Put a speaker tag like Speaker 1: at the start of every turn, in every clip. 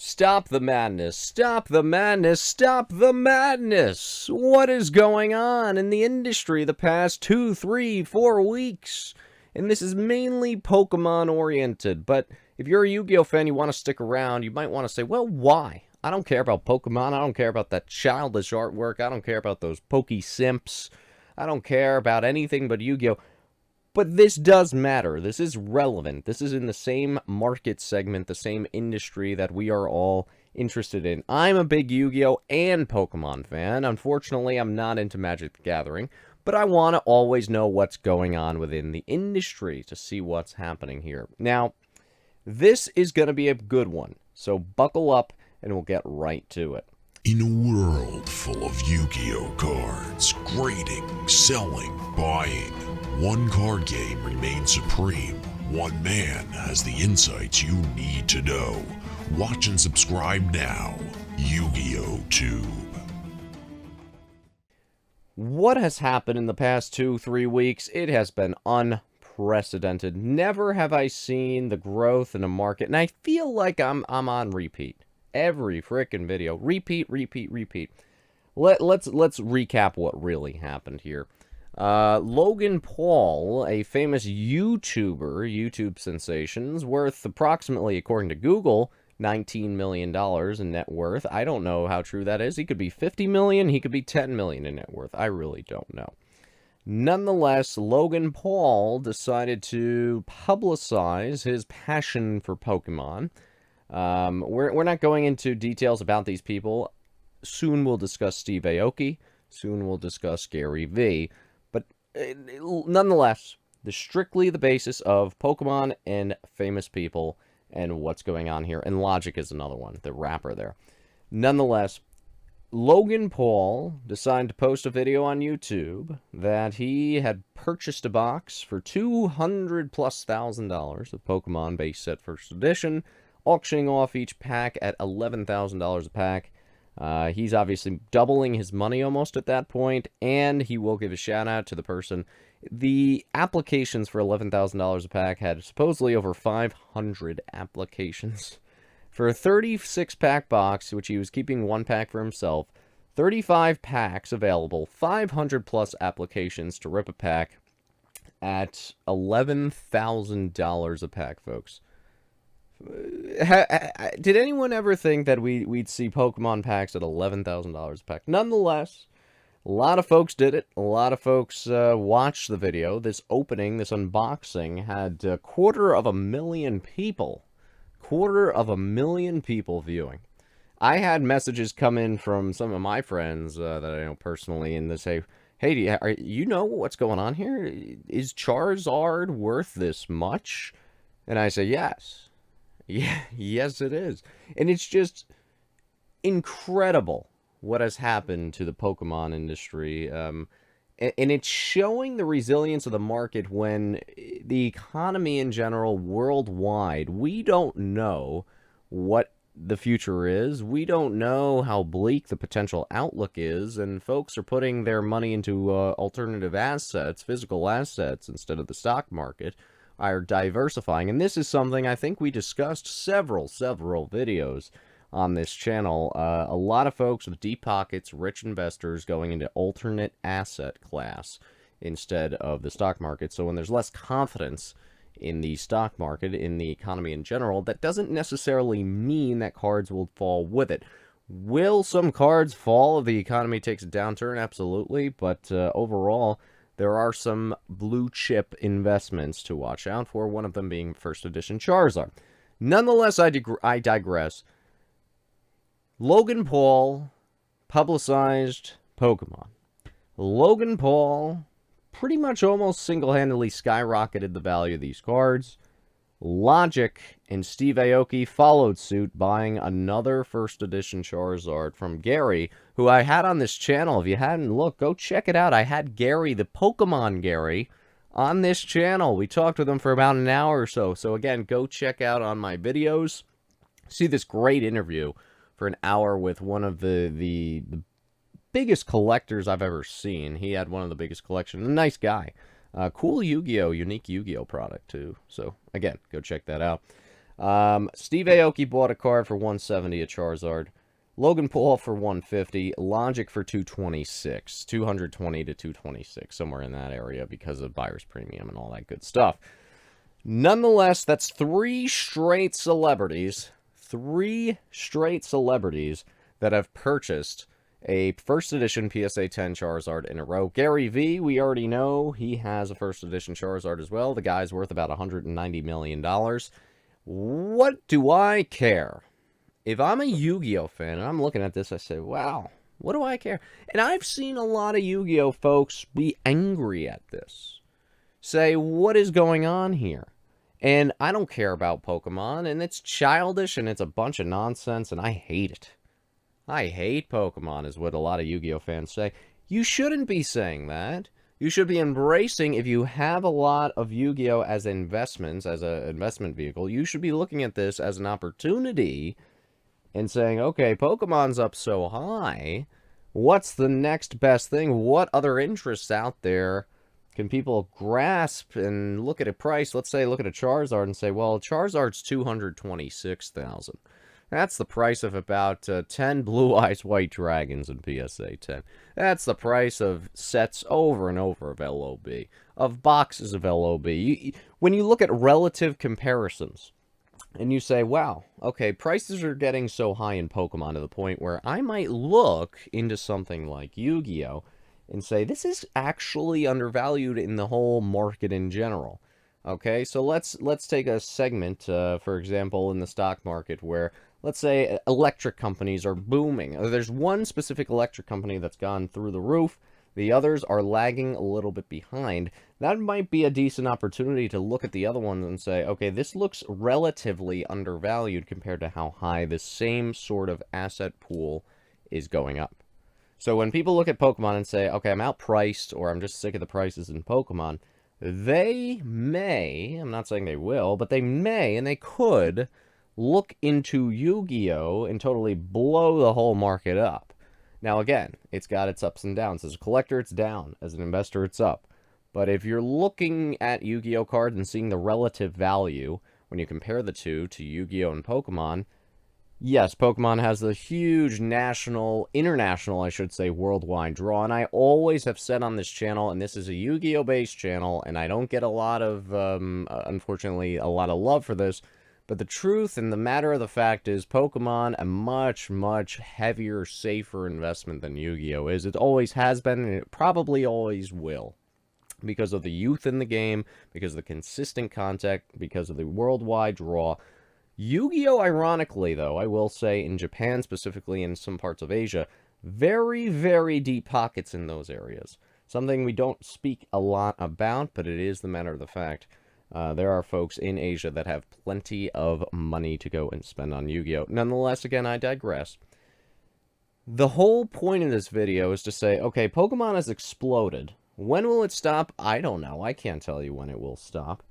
Speaker 1: Stop the madness, stop the madness, stop the madness! What is going on in the industry the past 2, 3, 4 weeks? And this is mainly Pokemon oriented, but if you're a Yu-Gi-Oh fan, you want to stick around, you might want to say, well, why? I don't care about Pokemon, I don't care about that childish artwork, I don't care about those Poke Simps, I don't care about anything but Yu-Gi-Oh! But this does matter. This is relevant. This is in the same market segment, the same industry that we are all interested in. I'm a big Yu-Gi-Oh! And Pokemon fan. Unfortunately, I'm not into Magic the Gathering, but I want to always know what's going on within the industry to see what's happening here. Now, this is going to be a good one, so buckle up and we'll get right to it.
Speaker 2: In a world full of Yu-Gi-Oh! Cards, grading, selling, buying, one card game remains supreme. One man has the insights you need to know. Watch and subscribe now. YugiohTube.
Speaker 1: What has happened in the past 2-3 weeks? It has been unprecedented. Never have I seen the growth in a market, and I feel like I'm on repeat. Every frickin' video. Repeat. Let's recap what really happened here. Logan Paul, a famous YouTuber, YouTube sensations, worth approximately, according to Google, $19 million in net worth. I don't know how true that is. He could be 50 million, he could be 10 million in net worth. I really don't know. Nonetheless, Logan Paul decided to publicize his passion for Pokemon. We're not going into details about these people. Soon we'll discuss Steve Aoki. Soon we'll discuss Gary V. But nonetheless, strictly the basis of Pokemon and famous people and what's going on here. And Logic is another one, the rapper there. Nonetheless, Logan Paul decided to post a video on YouTube that he had purchased a box for $200,000+ of Pokemon base set first edition, auctioning off each pack at $11,000 a pack. He's obviously doubling his money almost at that point, and he will give a shout out to the person. The applications for $11,000 a pack had supposedly over 500 applications. For a 36-pack box, which he was keeping one pack for himself, 35 packs available, 500+ applications to rip a pack at $11,000 a pack, folks. Did anyone ever think that we'd see Pokemon packs at $11,000 a pack? Nonetheless, a lot of folks did it. A lot of folks watched the video. This opening, this unboxing, had 250,000 people. 250,000 people viewing. I had messages come in from some of my friends that I know personally, and they say, hey, do you know what's going on here? Is Charizard worth this much? And I say, yes. Yeah, yes it is. And it's just incredible what has happened to the Pokemon industry. And it's showing the resilience of the market when the economy in general, worldwide, we don't know what the future is. We don't know how bleak the potential outlook is. And folks are putting their money into alternative assets, physical assets, instead of the stock market. Are diversifying, and this is something I think we discussed several videos on this channel. A lot of folks with deep pockets, rich investors going into alternate asset class instead of the stock market. So when there's less confidence in the stock market, in the economy in general, that doesn't necessarily mean that cards will fall with it. Will some cards fall if the economy takes a downturn? Absolutely, but overall, there are some blue chip investments to watch out for, one of them being first edition Charizard. Nonetheless, I digress. Logan Paul publicized Pokemon. Logan Paul pretty much almost single-handedly skyrocketed the value of these cards. Logic and Steve Aoki followed suit, buying another first edition Charizard from Gary, who I had on this channel. If you hadn't looked, go check it out. I had Gary, the Pokemon Gary, on this channel. We talked with him for about an hour or so. So again, go check out on my videos. See this great interview for an hour with one of the biggest collectors I've ever seen. He had one of the biggest collections. A nice guy. Cool Yu-Gi-Oh! Unique Yu-Gi-Oh! Product, too. So, again, go check that out. Steve Aoki bought a card for 170, a Charizard. Logan Paul for 150, Logic for 226, 220 to 226, somewhere in that area because of buyer's premium and all that good stuff. Nonetheless, that's three straight celebrities that have purchased a first edition PSA 10 Charizard in a row. Gary V, we already know he has a first edition Charizard as well. The guy's worth about $190 million. What do I care? If I'm a Yu-Gi-Oh fan and I'm looking at this, I say, wow, what do I care? And I've seen a lot of Yu-Gi-Oh folks be angry at this. Say, what is going on here? And I don't care about Pokemon, and it's childish, and it's a bunch of nonsense, and I hate it. I hate Pokemon, is what a lot of Yu-Gi-Oh fans say. You shouldn't be saying that. You should be embracing, if you have a lot of Yu-Gi-Oh as investments, as an investment vehicle, you should be looking at this as an opportunity and saying, okay, Pokemon's up so high, what's the next best thing? What other interests out there can people grasp and look at a price? Let's say, look at a Charizard and say, well, Charizard's $226,000. That's the price of about 10 Blue Eyes White Dragons in PSA 10. That's the price of sets over and over of LOB, of boxes of LOB. When you look at relative comparisons, and you say, wow, okay, prices are getting so high in Pokemon to the point where I might look into something like Yu-Gi-Oh! And say, this is actually undervalued in the whole market in general. Okay, so let's take a segment, for example, in the stock market where, let's say, electric companies are booming. There's one specific electric company that's gone through the roof. The others are lagging a little bit behind. That might be a decent opportunity to look at the other ones and say, okay, this looks relatively undervalued compared to how high this same sort of asset pool is going up. So when people look at Pokemon and say, okay, I'm outpriced, or I'm just sick of the prices in Pokemon, they may, I'm not saying they will, but they may and they could look into Yu-Gi-Oh! And totally blow the whole market up. Now again, it's got its ups and downs. As a collector, it's down. As an investor, it's up. But if you're looking at Yu-Gi-Oh! Cards and seeing the relative value, when you compare the two to Yu-Gi-Oh! And Pokemon, yes, Pokemon has a huge international, I should say, worldwide draw, and I always have said on this channel, and this is a Yu-Gi-Oh! Based channel, and I don't get a lot of, unfortunately, a lot of love for this, but the truth and the matter of the fact is Pokemon a much, much heavier, safer investment than Yu-Gi-Oh! Is. It always has been, and it probably always will. Because of the youth in the game, because of the consistent contact, because of the worldwide draw. Yu-Gi-Oh! Ironically, though, I will say, in Japan specifically, in some parts of Asia, very, very deep pockets in those areas. Something we don't speak a lot about, but it is the matter of the fact. There are folks in Asia that have plenty of money to go and spend on Yu-Gi-Oh! Nonetheless, again, I digress. The whole point of this video is to say, okay, Pokemon has exploded. When will it stop? I don't know. I can't tell you when it will stop.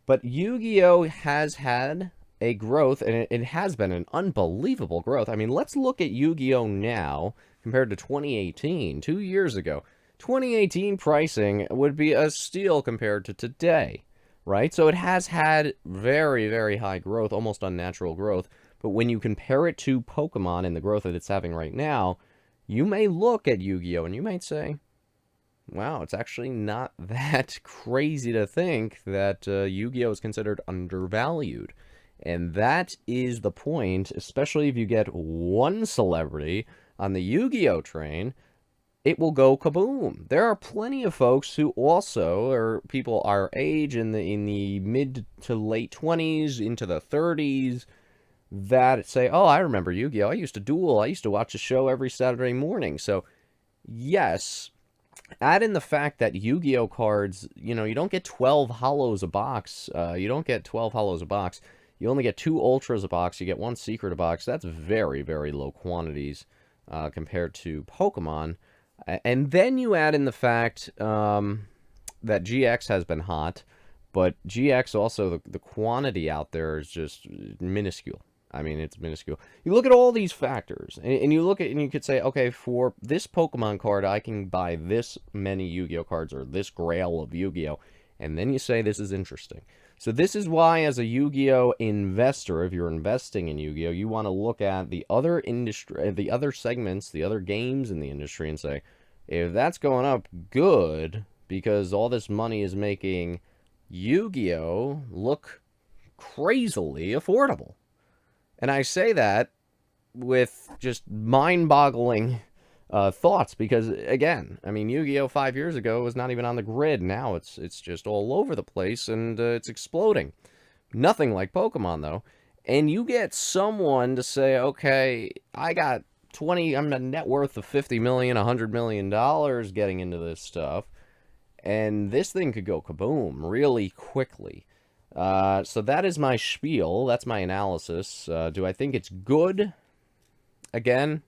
Speaker 1: But Yu-Gi-Oh! Has had a growth, and it has been an unbelievable growth. I mean, let's look at Yu-Gi-Oh! Now compared to 2018, 2 years ago. 2018 pricing would be a steal compared to today, right? So it has had very, very high growth, almost unnatural growth. But when you compare it to Pokemon and the growth that it's having right now, you may look at Yu-Gi-Oh! And you might say, wow, it's actually not that crazy to think that Yu-Gi-Oh! Is considered undervalued. And that is the point, especially if you get one celebrity on the Yu-Gi-Oh! Train, it will go kaboom. There are plenty of folks who also are people our age in the mid to late 20s into the 30s that say, oh, I remember Yu-Gi-Oh! I used to duel. I used to watch a show every Saturday morning. So, yes, add in the fact that Yu-Gi-Oh! Cards, you know, you don't get 12 hollows a box. You don't get 12 hollows a box. You only get 2 ultras a box. You get 1 secret a box. That's very, very low quantities compared to Pokemon. And then you add in the fact that GX has been hot, but GX also, the quantity out there is just minuscule. I mean, it's minuscule. You look at all these factors, and you look at, and you could say, okay, for this Pokemon card, I can buy this many Yu-Gi-Oh cards, or this Grail of Yu-Gi-Oh, and then you say, this is interesting. So this is why, as a Yu-Gi-Oh investor, if you're investing in Yu-Gi-Oh, you want to look at the other industry, the other segments, the other games in the industry, and say, if that's going up, good, because all this money is making Yu-Gi-Oh look crazily affordable. And I say that with just mind-boggling thoughts, because again, I mean, Yu-Gi-Oh 5 years ago was not even on the grid. Now it's just all over the place, and it's exploding. Nothing like Pokemon, though. And you get someone to say, okay, I got I'm a net worth of $50 million, $100 million getting into this stuff, and this thing could go kaboom really quickly. So that is my spiel. That's my analysis. Do I think it's good? Again,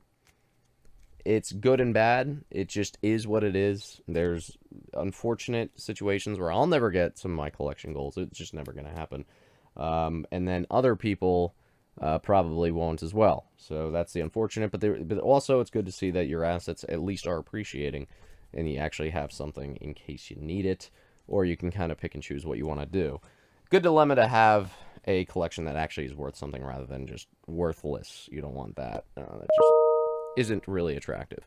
Speaker 1: it's good and bad. It just is what it is. There's unfortunate situations where I'll never get some of my collection goals. It's just never going to happen. And then other people probably won't as well. So that's the unfortunate. But also it's good to see that your assets at least are appreciating, and you actually have something in case you need it, or you can kind of pick and choose what you want to do. Good dilemma to have a collection that actually is worth something rather than just worthless. You don't want that. That just isn't really attractive.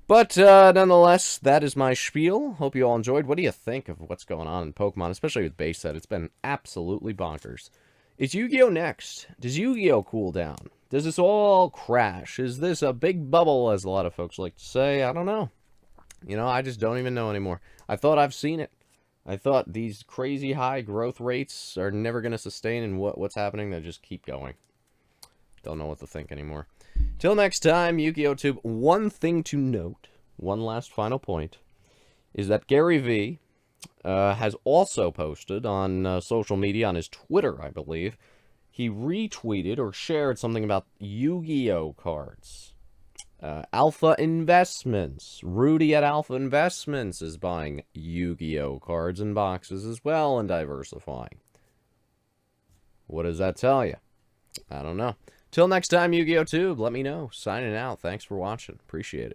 Speaker 1: But nonetheless, that is my spiel. Hope you all enjoyed. What do you think of what's going on in Pokemon, especially with base set? It's been absolutely bonkers. Is Yu-Gi-Oh next? Does Yu-Gi-Oh cool down? Does this all crash? Is this a big bubble, as a lot of folks like to say? I don't know. You know, I just don't even know anymore. I thought I've seen it. I thought these crazy high growth rates are never going to sustain, and what's happening? They just keep going. Don't know what to think anymore. Till next time, YugiohTube, one thing to note, one last final point, is that Gary V has also posted on social media, on his Twitter, I believe. He retweeted or shared something about Yu-Gi-Oh cards. Alpha Investments. Rudy at Alpha Investments is buying Yu-Gi-Oh cards and boxes as well and diversifying. What does that tell you? I don't know. Till next time, YugiohTube, let me know. Signing out. Thanks for watching. Appreciate it.